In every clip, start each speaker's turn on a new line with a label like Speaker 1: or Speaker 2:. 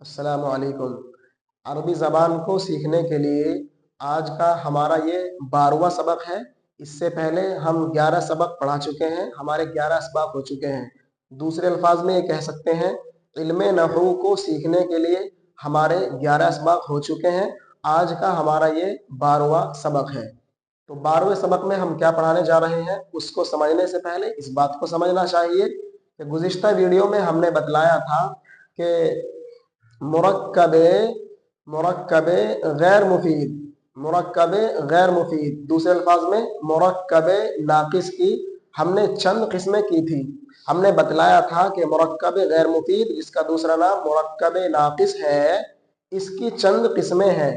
Speaker 1: अस्सलाम वालेकुम। अरबी ज़बान को सीखने के लिए आज का हमारा ये 12वां सबक है। इससे पहले हम 11 सबक पढ़ा चुके हैं, हमारे 11 असबाक हो चुके हैं। दूसरे अल्फाज में ये कह सकते हैं इल्मे नहू को सीखने के लिए हमारे 11 असबाक हो चुके हैं। आज का हमारा ये 12वां सबक है। तो 12वें सबक में हम क्या पढ़ाने जा रहे हैं उसको समझने से पहले इस बात को समझना चाहिए कि गुज़िश्ता वीडियो में हमने बतलाया था कि मुरक्कबे मुरक्कबे गैर मुफीद मुरक्कबे गैर मुफीद दूसरे अल्फाज में मुरक्कबे नाकिस की हमने चंद किस्में की थी। हमने बतलाया था कि मुरक्कबे गैर मुफीद जिसका दूसरा नाम मुरक्कबे नाकिस है, इसकी चंद किस्में हैं।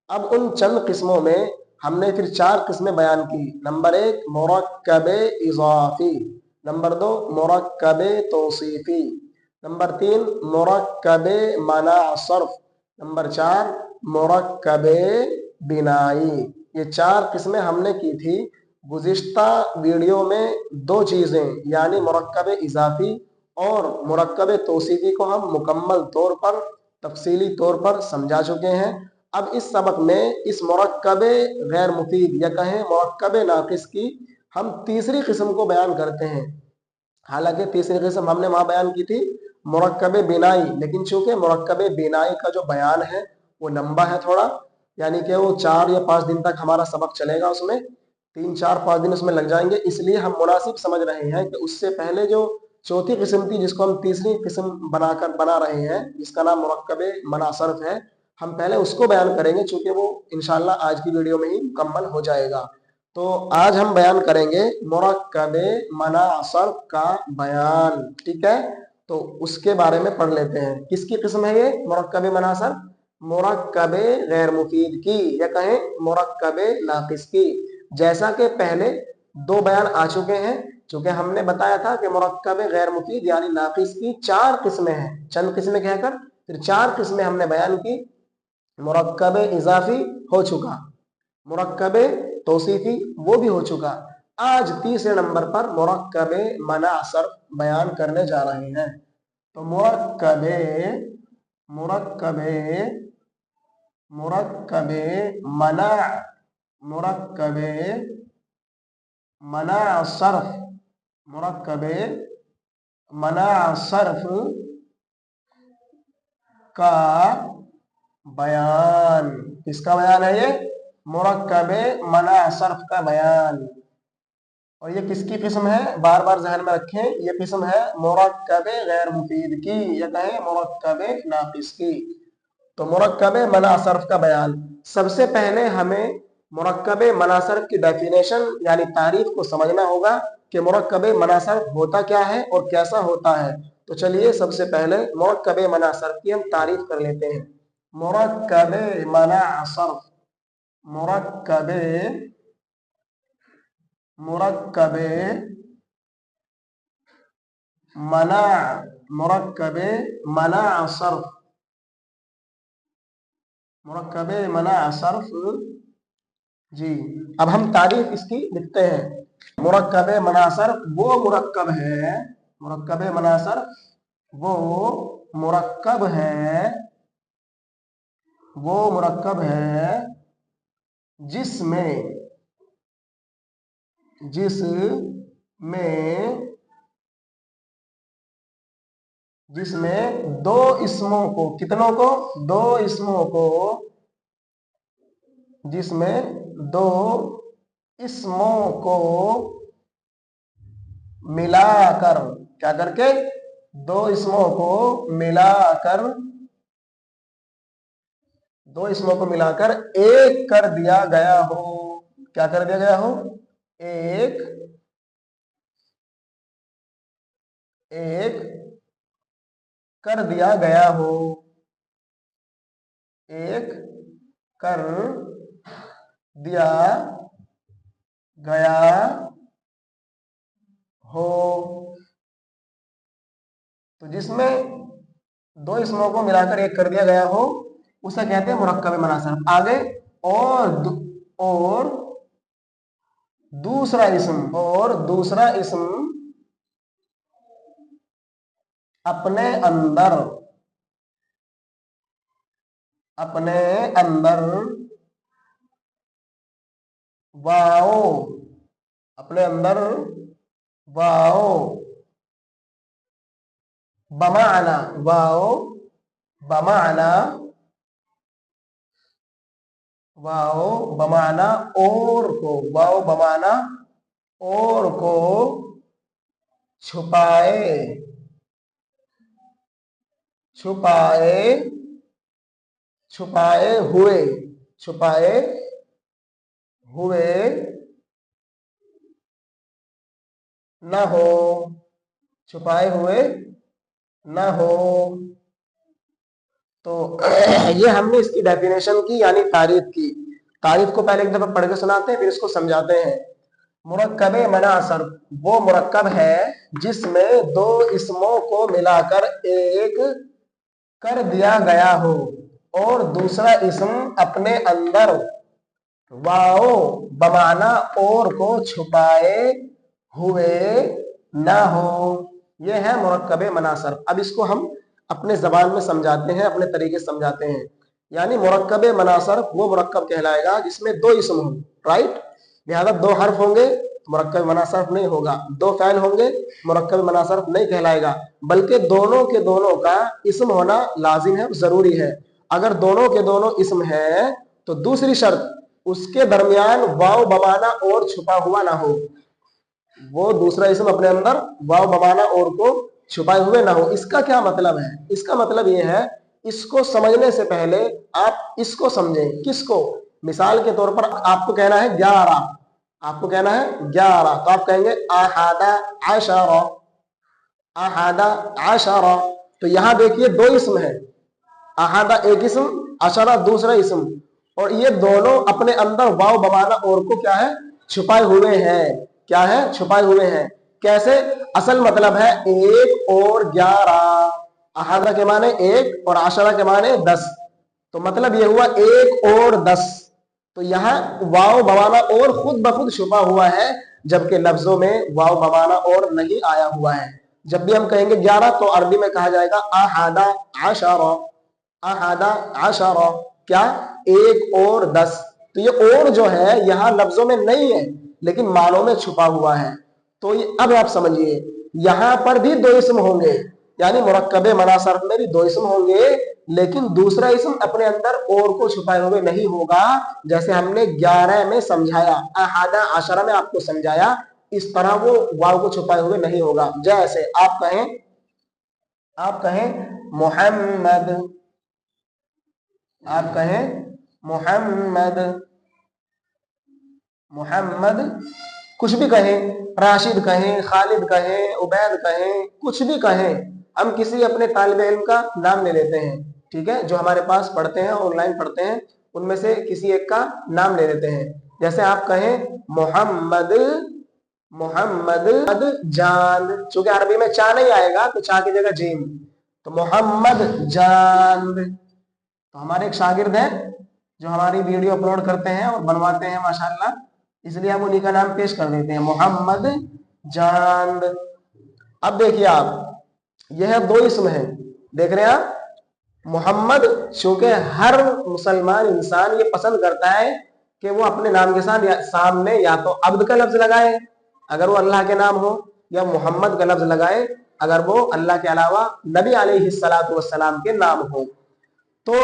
Speaker 1: अब उन चंद किस्मों में हमने फिर 4 किस्में बयान की। नंबर 1 मुरक्कबे इज़ाफ़ी, नंबर 2 मुरक्कबे तौसीफ़ी, नंबर 3 मुरक्कबे मना सर्फ, नंबर 4 मुरक्कबे बिनाई। ये 4 किस्में हमने की थी। गुज़िश्ता वीडियो में 2 चीज़ें यानी मुरक्कबे इज़ाफ़ी और मुरक्कबे तौसीफ़ी को हम मुकम्मल तौर पर तफसीली तौर पर समझा चुके हैं। अब इस सबक में इस मुरक्कबे गैर मुफीद या कहें मुरक्कबे नाकिस की हम तीसरी किस्म को बयान करते हैं। हालांकि तीसरी किस्म हमने वहां बयान की थी मुरक्कबे बिनाई, लेकिन चूंकि मुरक्कबे बिनाई का जो बयान है वो लंबा है थोड़ा, यानी कि वो 4 या 5 दिन तक हमारा सबक चलेगा, उसमें 3-4-5 दिन उसमें लग जाएंगे। इसलिए हम मुनासिब समझ रहे हैं कि उससे पहले जो चौथी किस्म थी जिसको हम तीसरी किस्म बना रहे हैं, जिसका नाम मुरक्कबे मनासरफ है, हम पहले उसको बयान करेंगे चूंकि वो इंशाल्लाह आज की वीडियो में ही मुकम्मल हो जाएगा। तो आज हम बयान करेंगे मुरक्कबे मनासरफ का बयान, ठीक है। तो उसके बारे में पढ़ लेते हैं। किसकी किस्म है ये मुरक्कबे मनासरफ? मुरक्कबे गैर मुफीद की या कहें मुरक्कबे नाकिस की। जैसा कि पहले 2 बयान आ चुके हैं, चूंकि हमने बताया था कि मुरक्कबे गैर मुफीद यानी नाकिस की 4 किस्में हैं। चंद किस्में कहकर फिर 4 किस्में हमने बयान की। मुरक्कबे इजाफी हो चुका, मुरक्कबे तौसीफी वो भी हो चुका। आज तीसरे नंबर पर मुरक्कबे मनासरफ बयान करने जा रहे हैं। तो मुरक्कबे मुरक्कबे मुरक्कबे मना मुरक्कबे मनासरफ मुरक्कबे मनासरफ का बयान। किसका बयान है ये? मुरक्कबे मनासरफ का बयान। और ये किसकी किस्म है? बार बार जहन में रखें, ये किस्म है मुरक्कबे गैर मुफीद की या कहें मुरक्कबे नाकिस की। तो मुरक्कबे मनासरफ का बयान। सबसे पहले हमें मुरक्कबे मनासरफ की डेफिनेशन यानी तारीफ को समझना होगा कि मुरक्कबे मनासरफ होता क्या है और कैसा होता है। तो चलिए सबसे पहले मुरक्कबे मनासरफ की हम तारीफ कर लेते हैं। मुरक्कबे मनासरफ मुरक्कबे मुरक्कबे मना मुरक्कबे मना सर्फ मुरक्कबे मना सर्फ जी। अब हम तारीफ इसकी लिखते हैं। मुरक्कबे मना सर्फ वो मुरक्कब है, मुरक्कबे मना सर्फ वो मुरक्कब है वो मुरक्कब है जिसमें जिसमें 2 इस्मों को, कितनों को? 2 इस्मों को, जिसमें 2 इस्मों को मिलाकर, क्या करके? 2 इस्मों को मिलाकर 2 इस्मों को मिलाकर एक कर दिया गया हो। क्या कर दिया गया हो? एक एक कर दिया गया हो, एक कर दिया गया हो। तो जिसमें 2 इस्मों को मिलाकर एक कर दिया गया हो उसे कहते हैं मुरक्कब मनासरफ। आगे और दूसरा इस्म अपने अंदर अपने अंदर वाओ, अपने अंदर वाओ बमाना, वाओ बमाना, वाओ बमाना और को, वाओ बमाना और को छुपाए, छुपाए, छुपाए हुए, छुपाए हुए न हो, छुपाए हुए न हो। तो ये हमने इसकी डेफिनेशन की यानी तारीफ की। तारीफ को पहले एक दफा पढ़ के सुनाते हैं फिर इसको समझाते हैं। मुरक्कब मनासर वो मुरक्कब है जिसमें दो इसमों को मिलाकर एक कर दिया गया हो और दूसरा इसम अपने अंदर वाओ बमाना और को छुपाए हुए ना हो। यह है मुरक्कब मनासर। अब इसको हम अपने जबान में समझाते हैं, अपने तरीके से समझाते हैं। यानी मुरक्कब मनासर वो मुरक्कब कहलाएगा जिसमें दो इसम हो, राइट। लिहाजा दो हर्फ होंगे मुरक्कब मनासरफ नहीं होगा, दो फ़ैल होंगे मुरक्कब मनासरफ नहीं कहलाएगा, बल्कि दोनों के दोनों का इसम होना लाजिम है, जरूरी है। अगर दोनों के दोनों इसम है तो दूसरी शर्त उसके दरमियान वाव बमाना और छुपा हुआ ना हो। वो दूसरा इसम अपने अंदर वाव बमाना और को छुपाए हुए ना हो। इसका क्या मतलब है? इसका मतलब ये है, इसको समझने से पहले आप इसको समझें। किसको? मिसाल के तौर पर आपको कहना है 11, आपको कहना है 11, तो आप कहेंगे अहादा अशरा, अहादा अशरा। तो यहां देखिए दो इसम है, अहादा एक इसम, अशरा दूसरा इसम, और ये दोनों अपने अंदर वाव बमाना और को क्या है? छुपाए हुए हैं। क्या है? छुपाए हुए हैं। कैसे? असल मतलब है 1 और 11। अहादा के माने 1 और अशरा के माने 10, तो मतलब ये हुआ 1 और 10। तो यहाँ वाव बमाना और खुद ब खुद छुपा हुआ है, जबकि लफ्जों में वाव बमाना और नहीं आया हुआ है। जब भी हम कहेंगे 11 तो अरबी में कहा जाएगा अहादा अशरा, अहादा अशरा, क्या? 1 और 10। तो ये और जो है यहाँ लफ्जों में नहीं है लेकिन मानों में छुपा हुआ है। तो ये अब आप समझिए, यहां पर भी दो इसम होंगे, यानी मुरक्कब मनासरफ में भी दो इसम होंगे, लेकिन दूसरा इसम अपने अंदर और को छुपाए हुए नहीं होगा। जैसे हमने 11 में समझाया, अहादा अशरा में आपको समझाया, इस तरह वो वाव को छुपाए हुए नहीं होगा। जैसे आप कहें मोहम्मद, आप कहें मोहम्मद, मोहम्मद, कुछ भी कहें, राशिद कहें, खालिद कहें, उबैद कहें, कुछ भी कहें, हम किसी अपने तालिब इल्म का नाम ले लेते हैं, ठीक है, जो हमारे पास पढ़ते हैं, ऑनलाइन पढ़ते हैं, उनमें से किसी एक का नाम ले लेते हैं। जैसे आप कहें मोहम्मद, मोहम्मद जान, चूंकि अरबी में चा नहीं आएगा तो चा की जगह जीम, तो मोहम्मद जान। तो हमारे एक शागिर्द हैं जो हमारी वीडियो अपलोड करते हैं और बनवाते हैं माशाल्लाह, इसलिए हम उन्हीं का नाम पेश कर देते हैं, मोहम्मद जान। अब देखिए आप, यह दो इसम है, देख रहे हैं आप। मोहम्मद, चूंकि हर मुसलमान इंसान ये पसंद करता है कि वो अपने नाम के साथ सामने या तो अब्द का लफ्ज लगाए अगर वो अल्लाह के नाम हो, या मोहम्मद का लफ्ज लगाए अगर वो अल्लाह के अलावा नबी अलैहिस्सलातु वस्सलाम के नाम हो। तो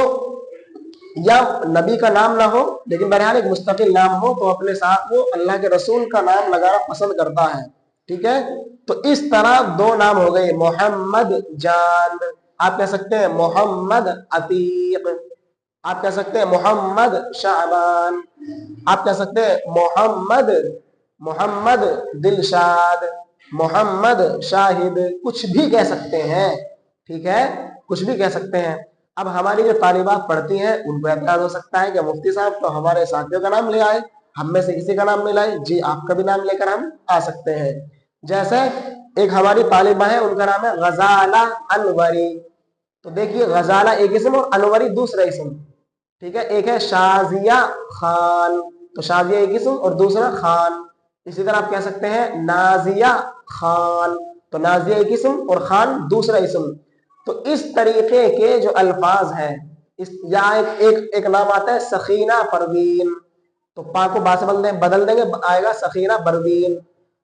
Speaker 1: या नबी का नाम ना हो लेकिन बहरहाल एक मुस्तकिल नाम हो, तो अपने साथ वो अल्लाह के रसूल का नाम लगाना पसंद करता है, ठीक है। तो इस तरह दो नाम हो गए, मोहम्मद जान, आप कह सकते हैं मोहम्मद अतीक, आप कह सकते हैं मोहम्मद शाबान, आप कह सकते हैं मोहम्मद, मोहम्मद दिलशाद, मोहम्मद शाहिद, कुछ भी कह सकते हैं, ठीक है, कुछ भी कह सकते हैं। अब हमारी जो तालिबात पढ़ती हैं उनको एतराज हो सकता है कि मुफ्ती साहब तो हमारे साथियों का नाम ले आए, हम में से किसी का नाम नहीं लाए। जी, आपका भी नाम लेकर हम आ सकते हैं। जैसे एक हमारी तालिबा है, उनका नाम है गजाला अनवरी। तो देखिए, गजाला एक इसम और अनवरी दूसरा इसम, ठीक है। एक है शाजिया खान, तो शाजिया एक इसम और दूसरा खान। इसी तरह आप कह सकते हैं नाजिया खान, तो नाजिया एक इसम और खान दूसरा इसम। तो इस तरीके के जो अल्फाज हैं यहाँ एक नाम आता है सखीना परवीन, तो पा को बा से बदल देंगे, आएगा सखीना परवीन।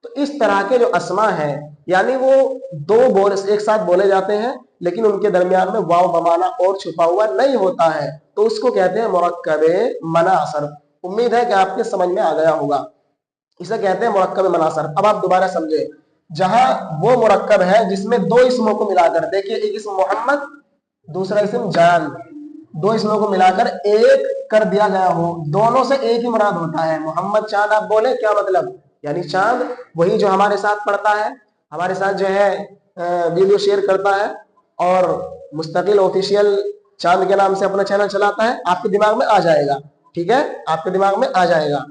Speaker 1: तो इस तरह के जो अस्मा है, यानी वो दो बोल एक साथ बोले जाते हैं, लेकिन उनके दरमियान में वाव बमाना और छुपा हुआ नहीं होता है, तो उसको कहते हैं मुरक्कबे मना सर्फ। उम्मीद है कि आपके समझ में आ गया होगा, इसे कहते हैं मुरक्कब मना सर्फ। अब आप दोबारा समझे, जहां वो मुरक्कब है जिसमें दो इसमों को मिलाकर, देखिए एक इसम मोहम्मद, दूसरा इसम जान, दो इसमों को मिलाकर एक कर दिया गया हो, दोनों से एक ही मुराद होता है। मोहम्मद चांद आप बोले, क्या मतलब, यानी चांद वही जो हमारे साथ पढ़ता है, हमारे साथ जो है वीडियो शेयर करता है और मुस्तकिल ऑफिशियल चांद के नाम से अपना चैनल चलाता है, आपके दिमाग में आ जाएगा, ठीक है, आपके दिमाग में आ जाएगा।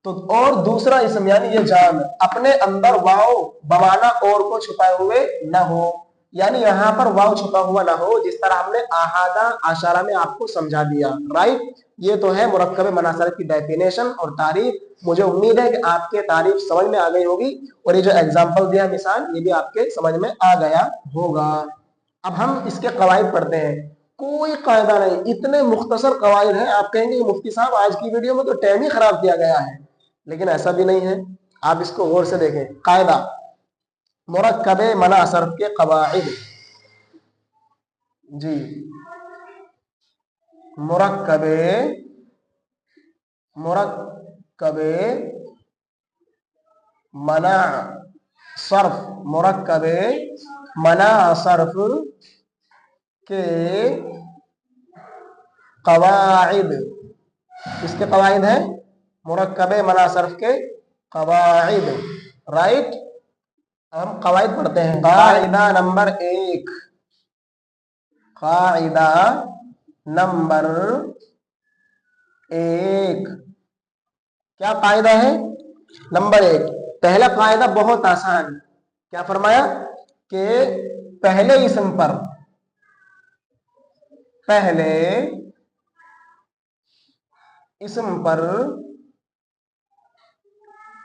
Speaker 1: तो और दूसरा इसम यानी ये जान, अपने अंदर वाव बमाना और को छुपाए हुए न हो, यानी यहाँ पर वाव छुपा हुआ ना हो, जिस तरह हमने आहादा आशारा में आपको समझा दिया, राइट। ये तो है मुरक्कब मनासर की डेफिनेशन और तारीफ। मुझे उम्मीद है कि आपके तारीफ समझ में आ गई होगी, और ये जो एग्जांपल दिया मिसाल, ये भी आपके समझ में आ गया होगा। अब हम इसके कवायद पढ़ते हैं। कोई कायदा नहीं, इतने मुख्तसर कवायद हैं, आप कहेंगे मुफ्ती साहब आज की वीडियो में तो टाइम ही खराब किया गया है, लेकिन ऐसा भी नहीं है। आप इसको गौर से देखें। कायदा मुरक्कब मना सर्फ के कवाइद, जी, मुरक्कबे मना सर्फ, मुरक्कबे मना सर्फ के कवाइद, किसके कवाइद है, मुरक्कबे मना सर्फ के कवाइद, राइट। हम कवाइद पढ़ते हैं। कायदा नंबर 1, कायदा नंबर 1, क्या कायदा है, नंबर 1। पहला कायदा बहुत आसान, क्या फरमाया कि पहले इसम पर, पहले इसम पर,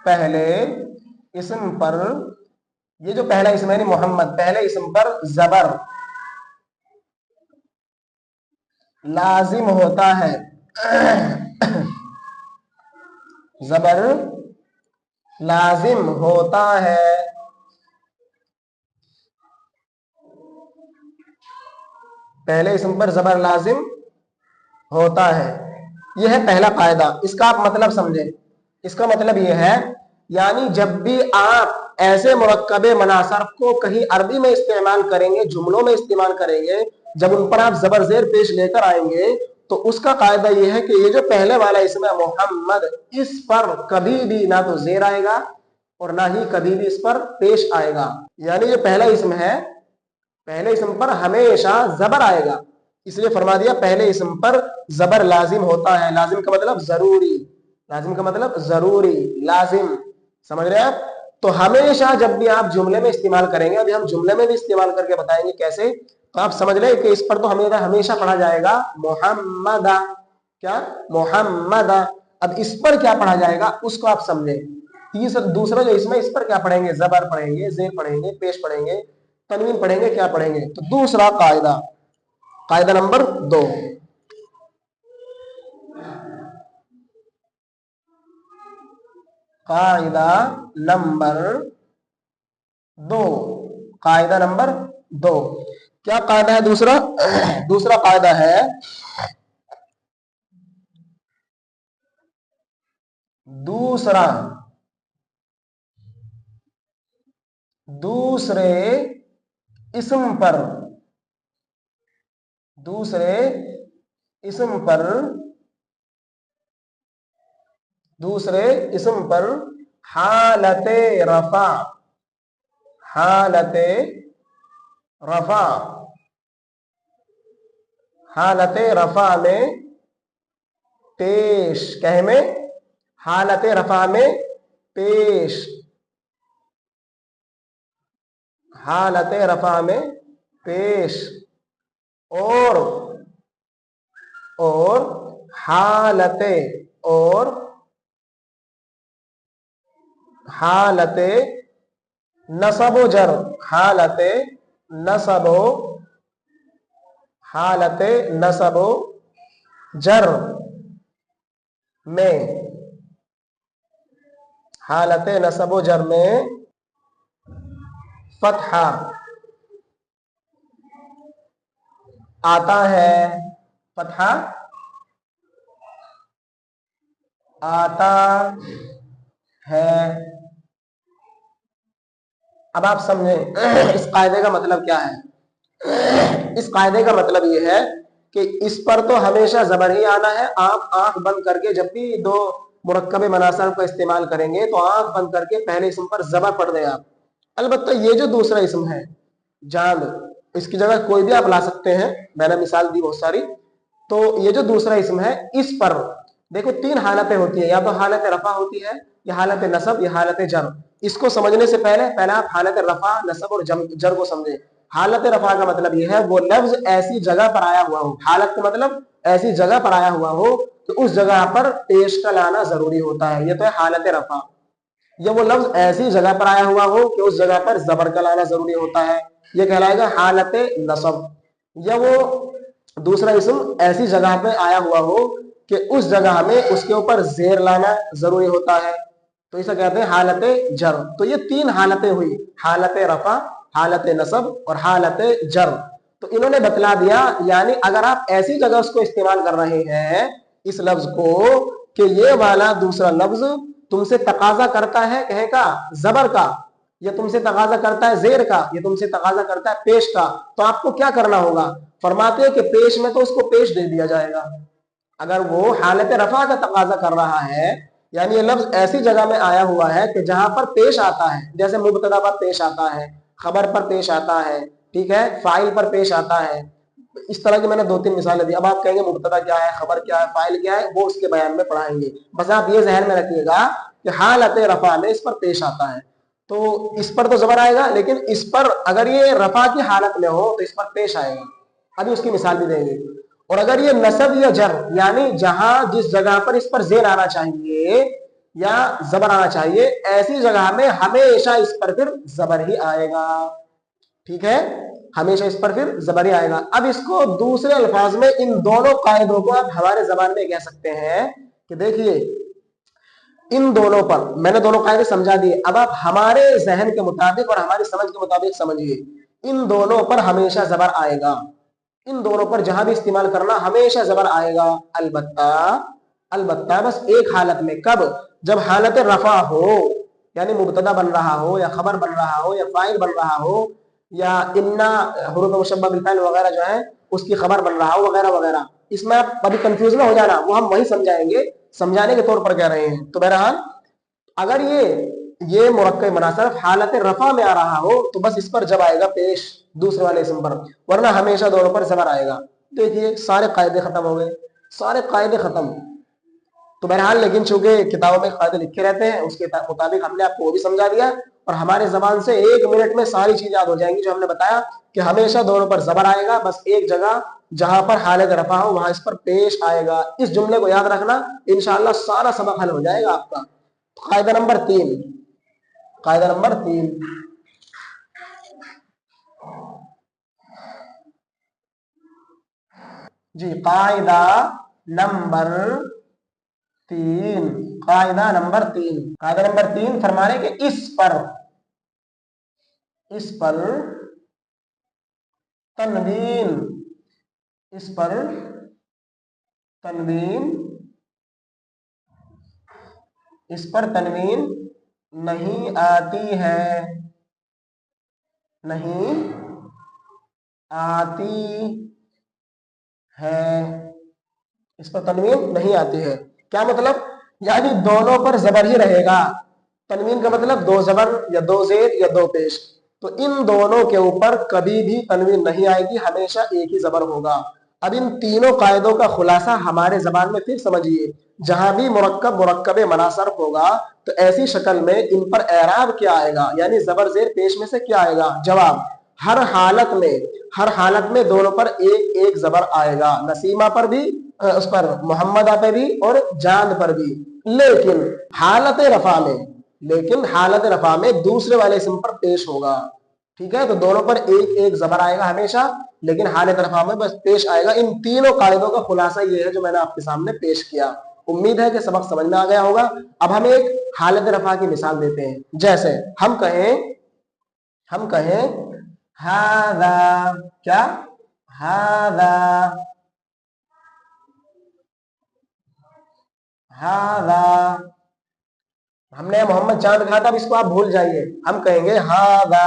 Speaker 1: पहले इसम पर, ये जो पहला इसम है मोहम्मद, पहले इसम पर जबर लाजिम होता है, जबर लाजिम होता है, पहले इसम पर जबर लाजिम होता है। यह है पहला कायदा। इसका आप मतलब समझे, इसका मतलब यह है, यानी जब भी आप ऐसे मुरक्कबे मनासर्फ को कहीं अरबी में इस्तेमाल करेंगे, जुमलों में इस्तेमाल करेंगे, जब उन पर आप जबर जेर पेश लेकर आएंगे, तो उसका कायदा यह है कि ये जो पहले वाला इसम है मोहम्मद, इस पर कभी भी ना तो जेर आएगा और ना ही कभी भी इस पर पेश आएगा। यानी जो पहला इसम है, पहले इसम पर हमेशा जबर आएगा, इसलिए फरमा दिया पहले इसम पर जबर लाजिम होता है। लाजिम का मतलब जरूरी, लाजिम का मतलब जरूरी, लाजिम, समझ रहे हैं आप। तो हमेशा जब भी आप जुमले में इस्तेमाल करेंगे, अभी हम जुमले में भी इस्तेमाल करके बताएंगे कैसे, तो आप समझ रहे हैं कि इस पर तो हमेशा पढ़ा जाएगा मोहम्मदा, क्या, मोहम्मदा। अब इस पर क्या पढ़ा जाएगा उसको आप समझे। दूसरा जो इसमें, इस पर क्या पढ़ेंगे, जबर पढ़ेंगे, जेर पढ़ेंगे, पेश पढ़ेंगे, तनवीन पढ़ेंगे, क्या पढ़ेंगे। तो दूसरा कायदा, कायदा नंबर 2, कायदा नंबर 2, कायदा नंबर 2, क्या कायदा है दूसरा, दूसरा कायदा है, दूसरे इसम पर, दूसरे इसम पर, दूसरे इसम पर हालते रफा, हालते रफा, हालते रफा में पेश, कहे में, हालते रफा में पेश, हालते रफा में पेश, और हालते, और हालते नसबो जर, हालते नसबो, हालते नसबो जर में, हालत नसब जर में फतहा आता है, फतहा आता है। अब आप समझें इस कायदे का मतलब क्या है। इस कायदे का मतलब ये है कि इस पर तो हमेशा जबर ही आना है। आप आंख बंद करके जब भी दो मुरक्कब मनासब का इस्तेमाल करेंगे तो आंख बंद करके पहले इसम पर जबर पढ़ दें आप। अलबत्ता ये जो दूसरा इसम है जान, इसकी जगह कोई भी आप ला सकते हैं, मैंने मिसाल दी बहुत सारी। तो ये जो दूसरा इसम है इस पर देखो तीन हालतें होती है, या तो हालत रफा होती है, या हालत नसब, या हालत जर। इसको समझने से पहले आप हालत रफा, नसब और जर को समझे। हालत रफा का मतलब यह है वो लफ्ज ऐसी जगह पर आया हुआ हो, हालत का मतलब ऐसी जगह पर आया हुआ हो तो उस जगह पर पेश का लाना जरूरी होता है, ये तो है हालत रफा। या वो लफ्ज ऐसी जगह पर आया हुआ हो कि उस जगह पर जबर का लाना जरूरी होता है, ये कहलाएगा हालत नसब। या वो दूसरा इसम ऐसी जगह पे आया हुआ हो कि उस जगह में उसके ऊपर जेर लाना जरूरी होता है, तो इसे कहते हैं हालत जर। तो ये तीन हालतें हुई, हालत रफा, हालत नसब और हालत जर। तो इन्होंने बतला दिया, यानी अगर आप ऐसी जगह उसको इस्तेमाल कर रहे हैं इस लफ्ज को कि ये वाला दूसरा लफ्ज तुमसे तकाजा करता है कहे का, जबर का, ये तुमसे तकाजा करता है जेर का, ये तुमसे तकाजा करता है पेश का, तो आपको क्या करना होगा। फरमाते हैं कि पेश में तो उसको पेश दे दिया जाएगा। अगर वो हालत रफा का तकाजा कर रहा है, यानी ये लफ्ज ऐसी जगह में आया हुआ है कि जहां पर पेश आता है, जैसे मुब्तदा पर पेश आता है, खबर पर पेश आता है, ठीक है, फाइल पर पेश आता है। इस तरह की मैंने दो तीन मिसालें दी। अब आप कहेंगे मुब्तदा क्या है, खबर क्या है, फाइल क्या है, वो उसके बयान में पढ़ाएंगे। बस आप ये जहन में रखिएगा कि हालत रफा में इस पर पेश आता है, तो इस पर तो जबर आएगा, लेकिन इस पर अगर ये रफा की हालत में हो तो इस पर पेश आएगा। अभी उसकी मिसाल भी देंगे। और अगर ये नसब या जर, यानी जहां जिस जगह पर इस पर जेर आना चाहिए या जबर आना चाहिए, ऐसी जगह में हमेशा इस पर फिर जबर ही आएगा, ठीक है, हमेशा इस पर फिर जबर ही आएगा। अब इसको दूसरे अल्फाज में इन दोनों कायदों को आप हमारे जबान में कह सकते हैं कि देखिए इन दोनों पर मैंने दोनों कायदे समझा दिए, अब आप हमारे जहन के मुताबिक और हमारी समझ के मुताबिक समझिए। इन दोनों पर हमेशा जबर आएगा, इन दोनों पर जहां भी इस्तेमाल करना हमेशा जबर आएगा। अलबत्ता अलबत्ता बस एक हालत में, कब, जब हालत रफा हो, यानी मुब्तदा बन रहा हो या खबर बन रहा हो या फाइल बन रहा हो या इन्ना हुरूफ मुशब्बह बिल फाइल वगैरह जो है उसकी खबर बन रहा हो वगैरह वगैरह। इसमें आप कभी कंफ्यूज ना हो जाना, वो हम वही समझाएंगे, समझाने के तौर पर कह रहे हैं। तो बहरहाल अगर ये मुरक्कब मनासरफ हालत रफा में आ रहा हो तो बस इस पर जब आएगा पेश दूसरे वाले इसम पर, वरना हमेशा दोनों पर जबर आएगा। देखिए सारे कायदे खत्म हो गए, सारे कायदे खत्म। तो बहरहाल लेकिन चूंकि किताबों में कायदे लिखे रहते हैं उसके मुताबिक हमने आपको वो भी समझा दिया, और हमारे जबान से एक मिनट में सारी चीज याद हो जाएंगी जो हमने बताया कि हमेशा दोनों पर जबर आएगा, बस एक जगह जहां पर हालत रफा हो वहां इस पर पेश आएगा। इस जुमले को याद रखना, इंशाअल्लाह सारा सबक हल हो जाएगा आपका। कायदा नंबर 3, कायदा नंबर 3, जी कायदा नंबर 3, कायदा नंबर 3, कायदा नंबर 3 फरमाने के इस पर तनवीन, इस पर तनवीन, इस पर तनवीन नहीं आती है, नहीं आती है, इस पर तनवीन नहीं आती है। क्या मतलब, यानी दोनों पर जबर ही रहेगा। तनवीन का मतलब दो जबर या दो जेर या दो पेश, तो इन दोनों के ऊपर कभी भी तनवीन नहीं आएगी, हमेशा एक ही जबर होगा। अब इन तीनों कायदों का खुलासा हमारे जबान में फिर समझिए। जहां भी मुरक्कब मनासरफ होगा तो ऐसी शक्ल में इन पर एराब क्या आएगा, यानी जबर जेर पेश में से क्या आएगा। जवाब, हर हालत में दोनों पर एक एक जबर आएगा, नसीमा पर भी, उस पर मोहम्मदा पे भी और जान पर भी। लेकिन हालत रफा में दूसरे वाले इसम पर पेश होगा। ठीक है, तो दोनों पर एक एक जबर आएगा हमेशा, लेकिन हालत रफा में बस पेश आएगा। इन तीनों कायदों का खुलासा ये है जो मैंने आपके सामने पेश किया। उम्मीद है कि सबक समझ में आ गया होगा। अब हम एक हालत रफा की मिसाल देते हैं। जैसे हम कहें हादा, क्या हादा, हादा, हमने मोहम्मद चांद कहा था, अब इसको आप भूल जाइए। हम कहेंगे हादा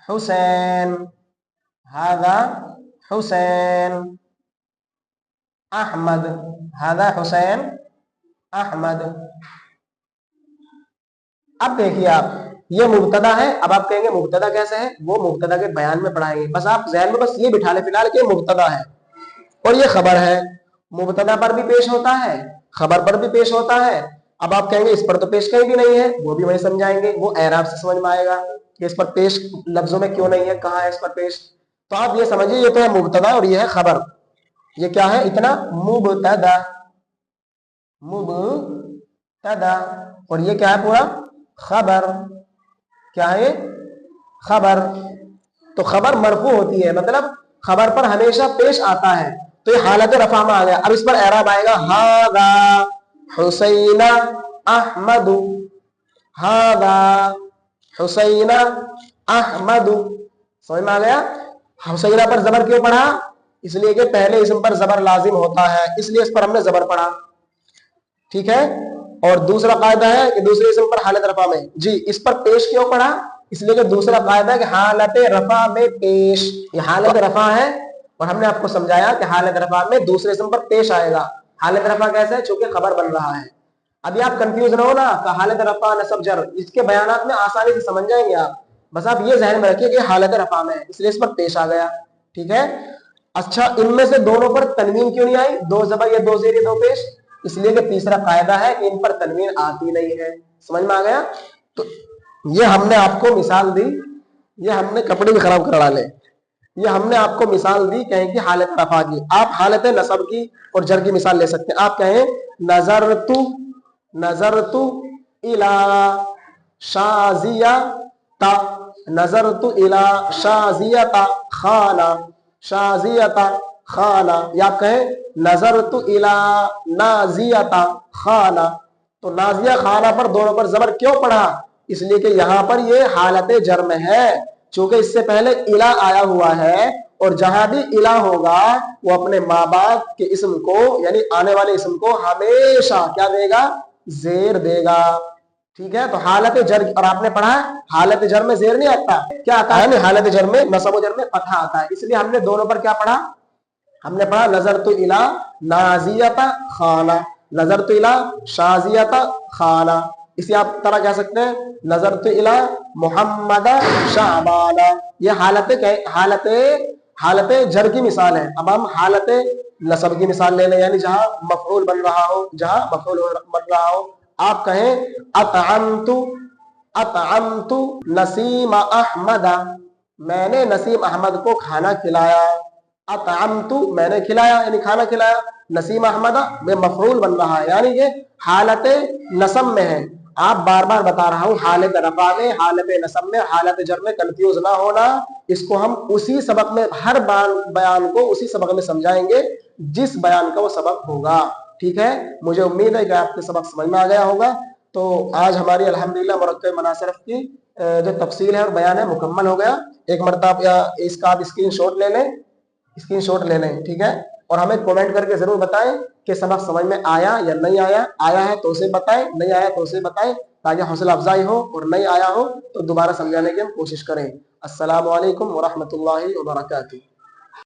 Speaker 1: हुसैन, हादा हुसैन अहमद, हादा हुसैन अहमद। अब देखिए आप, ये मुब्तदा है। अब आप कहेंगे मुब्तदा कैसे है, वो मुब्तदा के बयान में पढ़ाएंगे। बस आप ज़हन में बस ये बिठा ले फिलहाल कि मुब्तदा है और ये खबर है। मुब्तदा पर भी पेश होता है, खबर पर भी पेश होता है। अब आप कहेंगे इस पर तो पेश कहीं भी नहीं है, वो भी वही समझाएंगे, वो एराब से समझ में आएगा कि इस पर पेश लफ्जों में क्यों नहीं है, कहाँ है इस पर पेश। तो आप ये समझिए, ये तो है मुब्तदा और ये है खबर। ये क्या है इतना, मुब्तदा, मुब्तदा, और ये क्या है पूरा, खबर। क्या है, खबर। तो खबर मरफू होती है, मतलब खबर पर हमेशा पेश आता है, तो ये हालत रफा में आ गया। अब इस पर एराब आएगा, हादा हुसैन अहमद, हादा हुसैन अहमद। समझ में आ गया। हुसैना पर जबर क्यों पढ़ा, इसलिए कि पहले इसम पर जबर लाजिम होता है, इसलिए इस पर हमने जबर पढ़ा। ठीक है, और दूसरा कायदा है कि दूसरे इसम पर हालत रफा में जी, इस पर पेश क्यों पढ़ा, इसलिए कि दूसरा कायदा है कि हालत रफा में पेश, ये हालत रफा है और हमने आपको समझाया कि हालत रफा में दूसरे इसम पर पेश आएगा। हालत रफा कैसे है, चूंकि खबर बन रहा है। अभी आप कंफ्यूज ना हो ना कि हालत रफा नसब जर, इसके बयानात में आसानी से समझ जाएंगे आप। बस आप ये ज़हन में रखिए कि हालत रफा में है, इसलिए इस पर पेश आ गया। ठीक है, अच्छा, इनमें से दोनों पर तनवीन क्यों नहीं आई, दो जबर या दो जेर या दो पेश, इसलिए कि तीसरा कायदा है कि इन पर तनवीन आती नहीं है। समझ में आ गया। तो ये हमने आपको मिसाल दी, ये हमने कपड़े भी खराब करा डाले, ये हमने आपको मिसाल दी कहें कि हालत रफा की। आप हालत नसब की और जर की मिसाल ले सकते हैं। आप कहें नजरतु इला शाजियता, नजरतु इला शाजियता खाना, शाजियता खाना। या आप कहें नजरतु इला नाजियता खाना। तो नाजिया खाना पर दोनों पर जबर क्यों पढ़ा, इसलिए कि यहां पर ये हालत जर में है, चूंकि इससे पहले इला आया हुआ है, और जहां भी इला होगा वो अपने माँ बाप के इसम को, यानी आने वाले इसम को हमेशा क्या देगा, जेर देगा। ठीक है, तो हालत जर, और आपने पढ़ा हालत जर में जेर नहीं आता, क्या आता है, हालत जर में, नसब जर में फतहा आता है। इसलिए हमने दोनों पर क्या पढ़ा, हमने पढ़ा नजर तो इला नाजियता खाना, नजर तो इला शाजियता खाना। इसे आप तरह कह सकते हैं नजर तो इला मोहम्मद शाबाना। ये हालत जर की मिसाल है। अब हम हालत नसब की मिसाल ले लें, यानी जहां मफऊल बन रहा हो, जहां मफऊल बन रहा हो। आप कहें अतअमतु नसीम अहमद, मैंने नसीम अहमद को खाना खिलाया। अतअमतु मैंने खिलाया, यानी खाना खिलाया। नसीम अहमद में मफऊल बन रहा है, यानी ये हालत नसब में है। आप बार बार बता रहा हूं, हालत रफा में, हालत नसब में, हालत जर में कंफ्यूज ना होना। इसको हम उसी सबक में, हर बयान को उसी सबक में समझाएंगे जिस बयान का वो सबक होगा। ठीक है, मुझे उम्मीद है कि आपके सबक समझ में आ गया होगा। तो आज हमारी अल्हम्दुलिल्लाह मुरक्कब मनासरफ की जो तफसील है और बयान है मुकम्मल हो गया। एक मरतबा या इसका आप स्क्रीनशॉट ले लें, स्क्रीनशॉट ले लें। ठीक है, और हमें कमेंट करके जरूर बताएं कि सबक समझ में आया या नहीं आया। आया है तो उसे बताएं, नहीं आया तो उसे बताएं, ताकि हौसला अफजाई हो, और नहीं आया हो तो दोबारा समझाने की हम कोशिश करें। अस्सलामु अलैकुम व रहमतुल्लाहि व बरकातुहू।